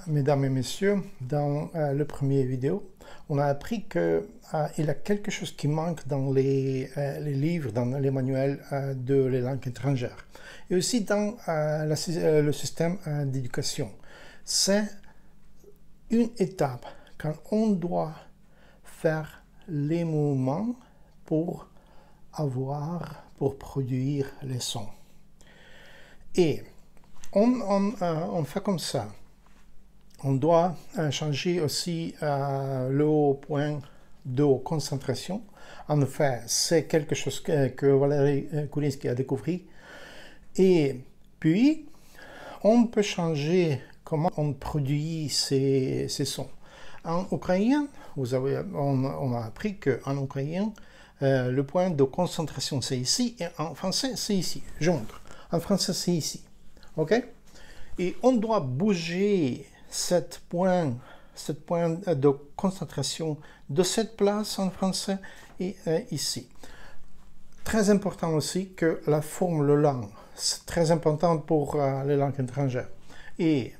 Mesdames et messieurs, dans le premier vidéo, on a appris qu'il y a quelque chose qui manque dans les livres, dans les manuels de les langues étrangères, et aussi dans le système d'éducation. C'est une étape quand on doit faire les mouvements pour produire les sons. Et on fait comme ça. On doit changer aussi le point de concentration. En effet, c'est quelque chose que Valérie Koulinski a découvert. Et puis, on peut changer comment on produit ces sons. En ukrainien, on a appris qu'en ukrainien, le point de concentration c'est ici, et en français c'est ici. Je montre. En français c'est ici. OK? Et on doit bouger cette point de concentration de cette place en français et ici. Très important aussi que la forme de langue, c'est très important pour les langues étrangères. Et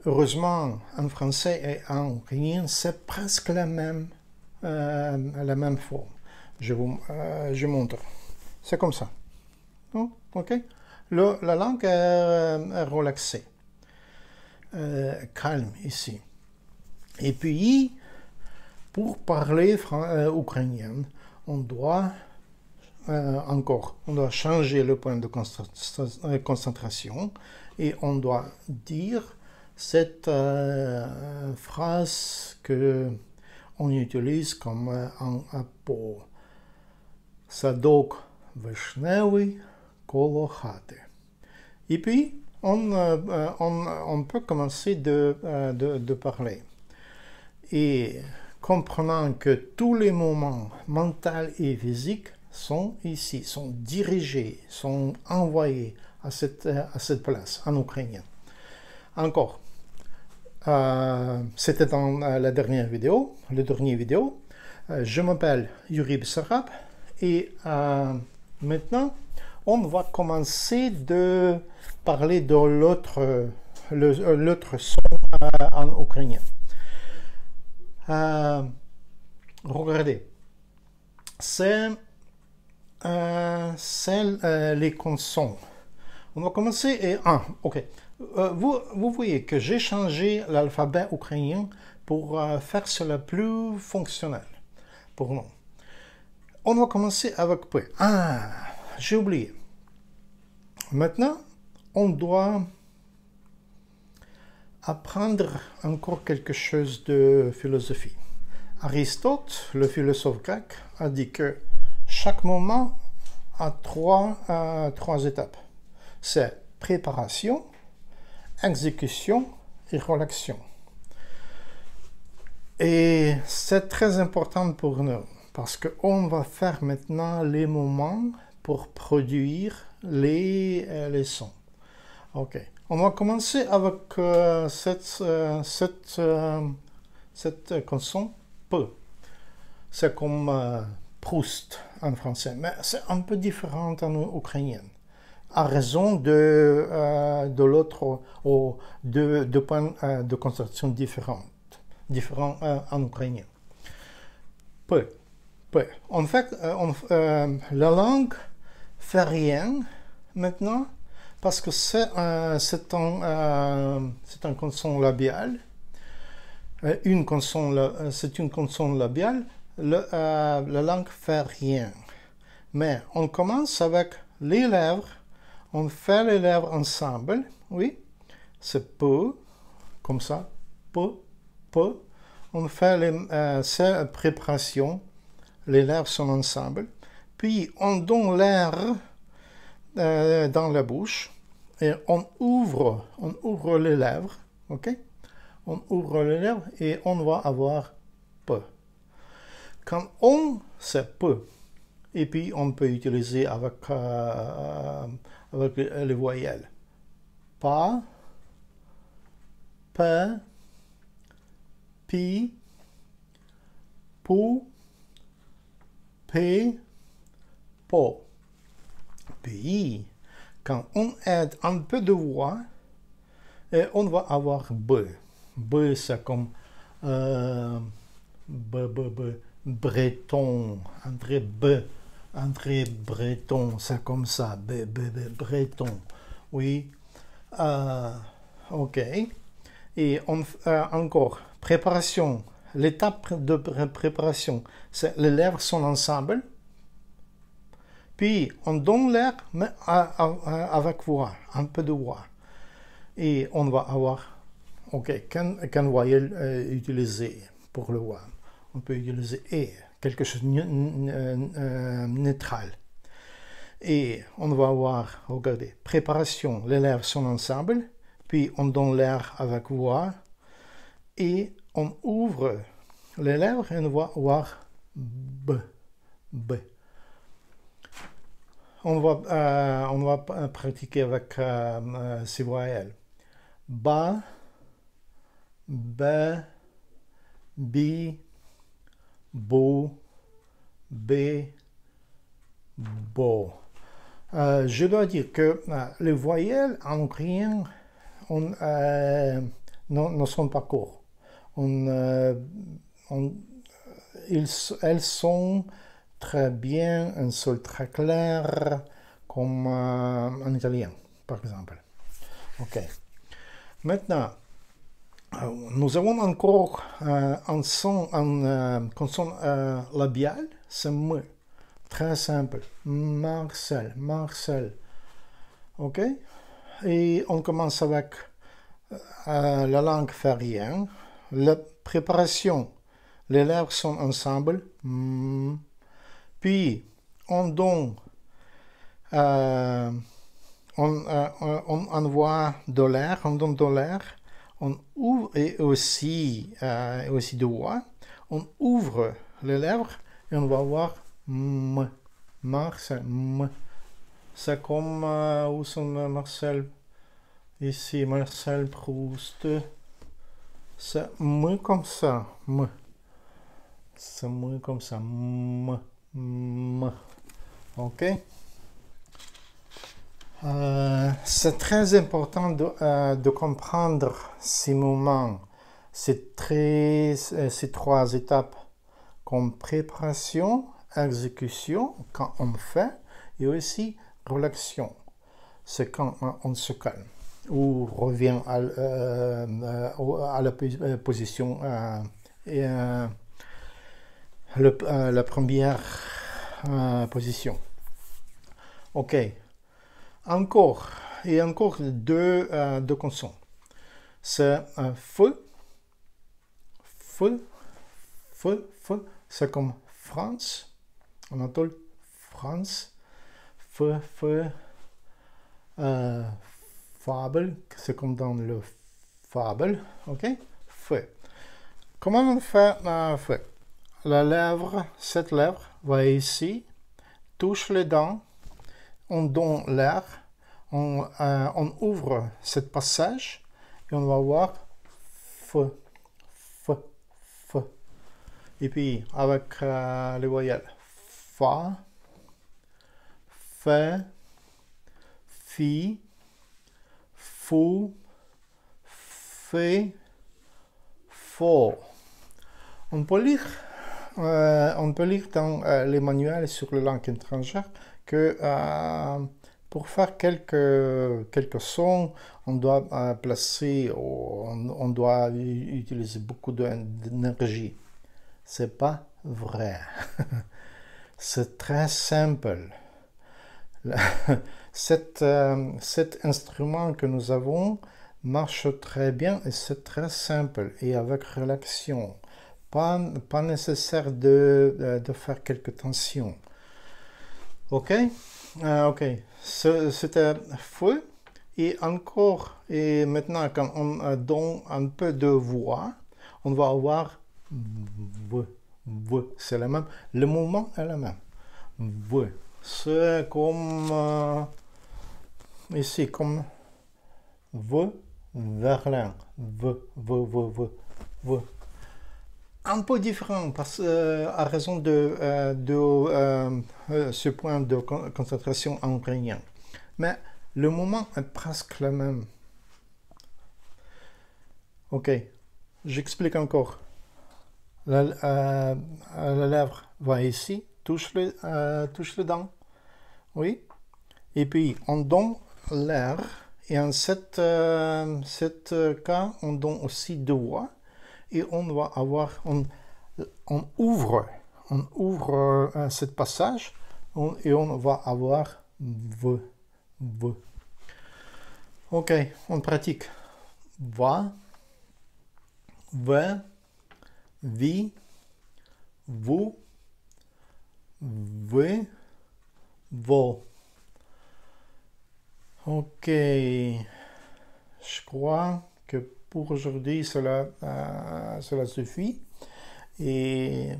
heureusement, en français et en ukrainien, c'est presque la même forme. Je montre. C'est comme ça. Oh, OK? La langue est relaxée. Calme ici. Et puis, pour parler ukrainien, on doit changer le point de concentration et on doit dire cette phrase que on utilise comme en apo. Садок вишневий коло хати. Et puis, on peut commencer de parler. Et comprenant que tous les moments mentaux et physiques sont ici, sont dirigés, sont envoyés à cette place en ukrainien. Encore, c'était dans la dernière vidéo, je m'appelle Yuri Bessarab et maintenant, on va commencer de parler de l'autre son en ukrainien. Regardez, c'est les consonnes. On va commencer et ok. Vous voyez que j'ai changé l'alphabet ukrainien pour faire cela plus fonctionnel pour nous. On va commencer avec P. J'ai oublié. Maintenant, on doit apprendre encore quelque chose de philosophie. Aristote, le philosophe grec, a dit que chaque moment a trois étapes. C'est préparation, exécution et relaxation. Et c'est très important pour nous parce qu'on va faire maintenant les moments pour produire les sons. Ok. On va commencer avec cette consonne P. C'est comme Proust en français, mais c'est un peu différent en ukrainien, à raison de l'autre ou de points de concentration différents en ukrainien. P. En fait, la langue fait rien maintenant parce que c'est un consonne labiale. C'est une consonne labiale. La langue fait rien. Mais on commence avec les lèvres. On fait les lèvres ensemble. Oui, c'est peu, comme ça. Peu. On fait ces préparations. Les lèvres sont ensemble. Puis on donne l'air dans la bouche et on ouvre les lèvres. Ok? On ouvre les lèvres et on va avoir P. Quand c'est P, et puis on peut utiliser avec les voyelles. Pa, P, Pi, Pou, P, Po. Puis, quand on aide un peu de voix, on va avoir B. B, c'est comme Breton. André Breton, c'est comme ça. Breton. Oui. OK. Et encore, préparation. L'étape de préparation, c'est les lèvres sont ensemble. Puis, on donne l'air, mais avec voix, un peu de voix. Et on va avoir, OK, quelle voyelle utiliser pour le voix? On peut utiliser E, quelque chose de neutral. Et on va avoir, regardez, préparation, les lèvres sont ensemble. Puis, on donne l'air avec voix. Et on ouvre les lèvres et on va voir B. B. On va pratiquer avec ces voyelles. Ba, B, Bi, Bo, B, Bo. Je dois dire que les voyelles en grien ne sont pas courtes. Elles sont très bien, un sol très clair, comme en italien, par exemple. OK. Maintenant, nous avons encore un son, consonne labiale, c'est M. Très simple. Marcel, Marcel. OK? Et on commence avec la langue fait rien. La préparation, les lèvres sont ensemble. Puis, on donne, on envoie de l'air, on donne de l'air, on ouvre, et aussi de voix, on ouvre les lèvres et on va voir Marcel, c'est comme, où sont Marcel? Ici, Marcel Proust. C'est comme ça. C'est comme ça. OK. C'est très important de comprendre ces moments, ces trois étapes comme préparation, exécution, quand on fait, et aussi relaxation, c'est quand on se calme ou revient à la position la première position. OK. Encore deux consonnes. C'est feu, c'est comme France, on entend France, feu, fable, c'est comme dans le fable, OK? Feu. Comment on fait feu? La lèvre, cette lèvre va ici, touche les dents, on donne l'air, on ouvre ce passage et on va voir feu. Et puis avec les voyelles fa, fait, fi, fou, fait, faux. On peut lire dans les manuels sur les langues étrangères que pour faire quelques sons, on doit on doit utiliser beaucoup d'énergie. C'est pas vrai. C'est très simple. Cet instrument que nous avons marche très bien et c'est très simple et avec relaxation. Pas nécessaire de faire quelques tensions. OK? OK. C'était feu. Et encore, et maintenant, quand on donne un peu de voix, on va avoir V. C'est le même. Le mouvement est le même. V. C'est comme ici, comme V, Verlin. V. Un peu différent à raison de ce point de concentration en ukrainien. Mais le moment est presque le même. OK. J'explique encore. La lèvre va ici, touche les dents. Oui. Et puis, on donne l'air. Et en cet cas, on donne aussi deux voix. Et on va avoir, on ouvre ce passage. Et on va avoir V. V. Ok, on pratique. Va, ve, vi, vous, ve, vo. Ok, je crois que pour aujourd'hui cela suffit. Et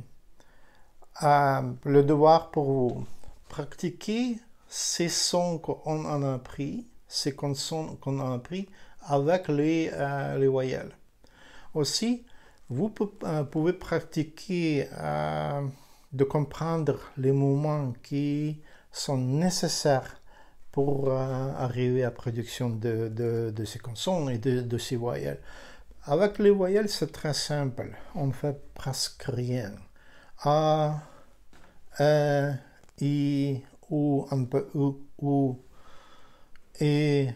le devoir pour vous, pratiquer ces sons qu'on en a appris, ces consonnes qu'on a appris avec les voyelles. Aussi, vous pouvez pratiquer de comprendre les mouvements qui sont nécessaires pour arriver à la production de ces consonnes et de ces voyelles. Avec les voyelles, c'est très simple. On ne fait presque rien. A, E, I, U, un peu U, E,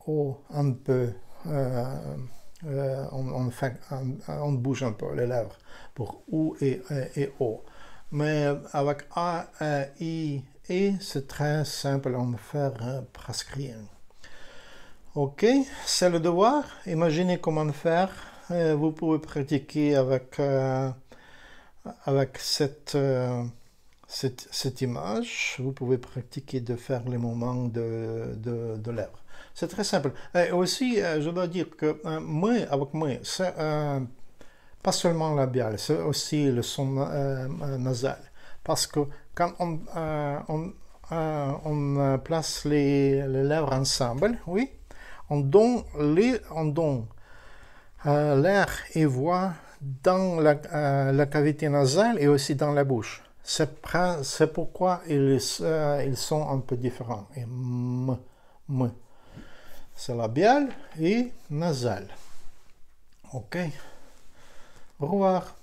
O, un peu. On bouge un peu les lèvres pour U et O. Mais avec A, E, I, E, c'est très simple, on ne fait presque rien. Ok, c'est le devoir. Imaginez comment faire. Vous pouvez pratiquer avec cette image. Vous pouvez pratiquer de faire les mouvements de lèvres. C'est très simple. Et aussi, je dois dire que avec moi, c'est pas seulement labial, c'est aussi le son nasal. Parce que quand on place les lèvres ensemble, oui, on donne l'air et voix dans la cavité nasale et aussi dans la bouche. C'est pourquoi ils sont un peu différents. Et c'est labial et nasal. Ok. Au revoir.